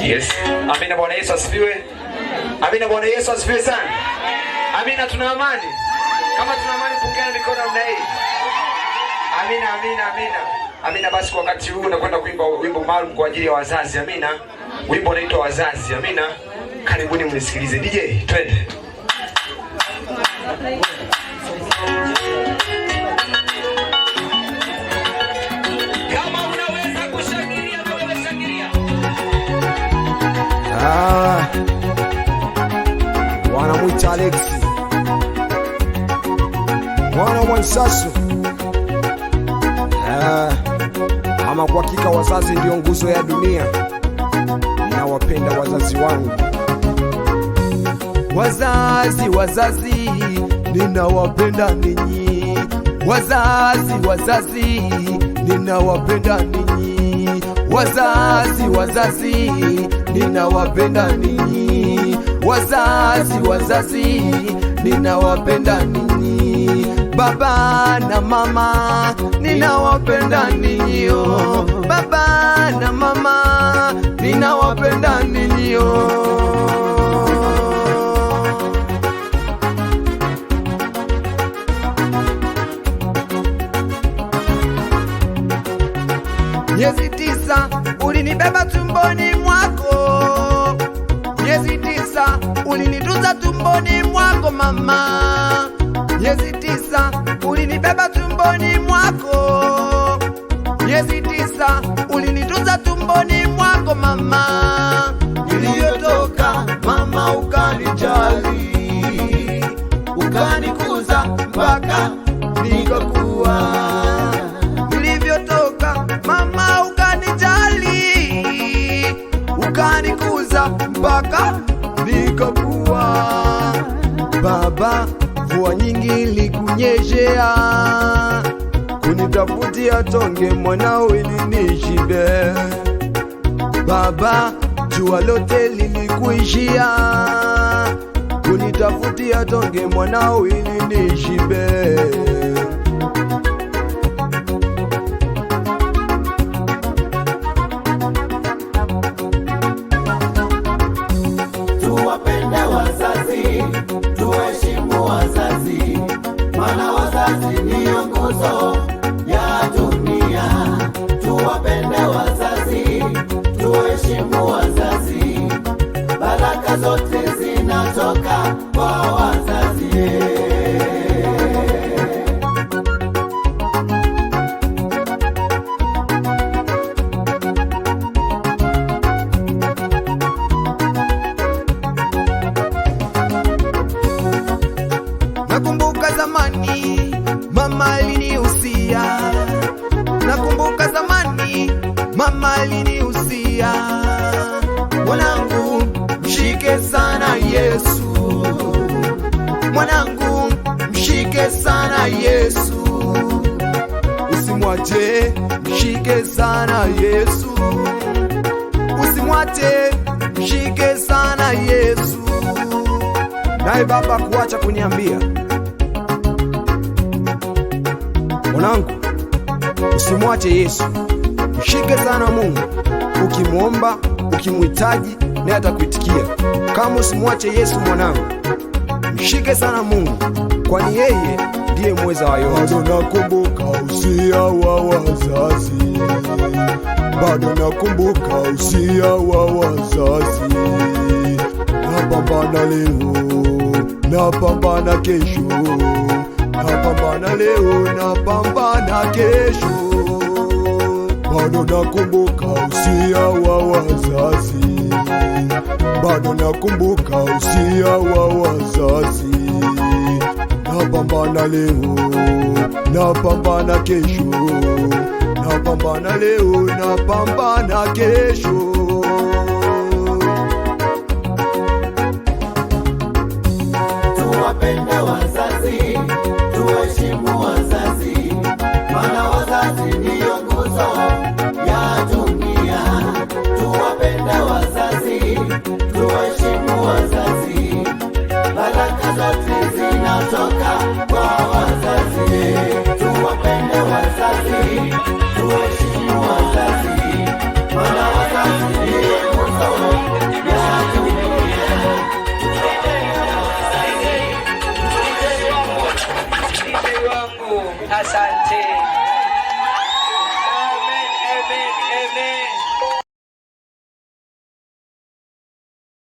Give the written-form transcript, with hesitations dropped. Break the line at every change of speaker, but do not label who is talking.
Yes. Amina, Bwana Yesu asifiwe. Amina, Bwana Yesu asifiwe sana. Amina, tuna amani. Kama tuna amani, pungieni mikono namna hii. Amina, amina, amina. Amina, basi kwa wakati huu nakwenda kuimba wimbo maalum kwa ajili ya wazazi. Amina. Wimbo unaitwa Wazazi. Amina. Karibuni mnisikilize. DJ, twende. Kama unaweza kushangilia, wewe shangilia.
Wanamwita Alex, mwana Mwansasu. Ama kwa hakika wazazi ndio nguzo ya dunia. Ninawapenda wazazi wangu. Wazazi, wazazi, ninawapenda ninyi. Wazazi, wazazi, ninawapenda ninyi. Wazazi, wazazi, ninawapenda ninyi. Wazazi, wazazi, ninawapenda ninyi. Baba na mama, ninawapenda ninyi. Baba na mama, ninawapenda ninyi. Miezi 9 ulinibeba tumboni mwako. Miezi 9 ulinitunza tumboni mwako mama. Miezi 9 ulinibeba tumboni mwako. Miezi 9 ulinitunza tumboni mwako mama. Niliyotoka mama ukanijali, ukanikuza mpaka nikakuwa. Nilivyotoka mama ukanijali, ukanikuza mpaka nikakuwa. Baba, mvua nyingi likunyeshea, kunitafutia tonge mwanao ili nishibe. Baba, jua lote lilikuishia, kunitafutia tonge mwanao ili nishibe.
Tuwapende wazazi, tuheshimu wazazi, maana wazazi ndio nguzo ya dunia. Tuwapende wazazi, tuheshimu wazazi, baraka zote zinatoka kwa wazazi.
Nakumbuka zamani mama alinihusia. Nakumbuka zamani mama alinihusia. Mwanangu, mshike sana Yesu. Mwanangu, mshike sana Yesu. Usimwache, mshike sana Yesu. Usimwache, mshike sana Yesu. Naye baba kuacha kuniambia, mwanangu, usimwache Yesu, mshike sana Mungu. Ukimwomba, ukimhitaji, naye atakuitikia. Kama usimwache Yesu mwanangu, mshike sana Mungu, kwani yeye ndiye mweza wa yote. Bado nakumbuka usia wa wazazi. Bado nakumbuka usia wa wazazi. Napambana leo, napambana kesho. Napambana leo, napambana kesho. Bado nakumbuka usia wa wazazi. Bado nakumbuka usia wa wazazi. Napambana leo, napambana kesho. Napambana leo, napambana kesho.
Tuwapende wazazi, tuheshimu wazazi, maana wazazi ndio nguzo ya dunia. Tuwapende wazazi, tuheshimu wazazi, baraka zote zinatoka kwa wazazi. Tuwapende wazazi, tuheshimu wazazi, maana wazazi
wangu, asante.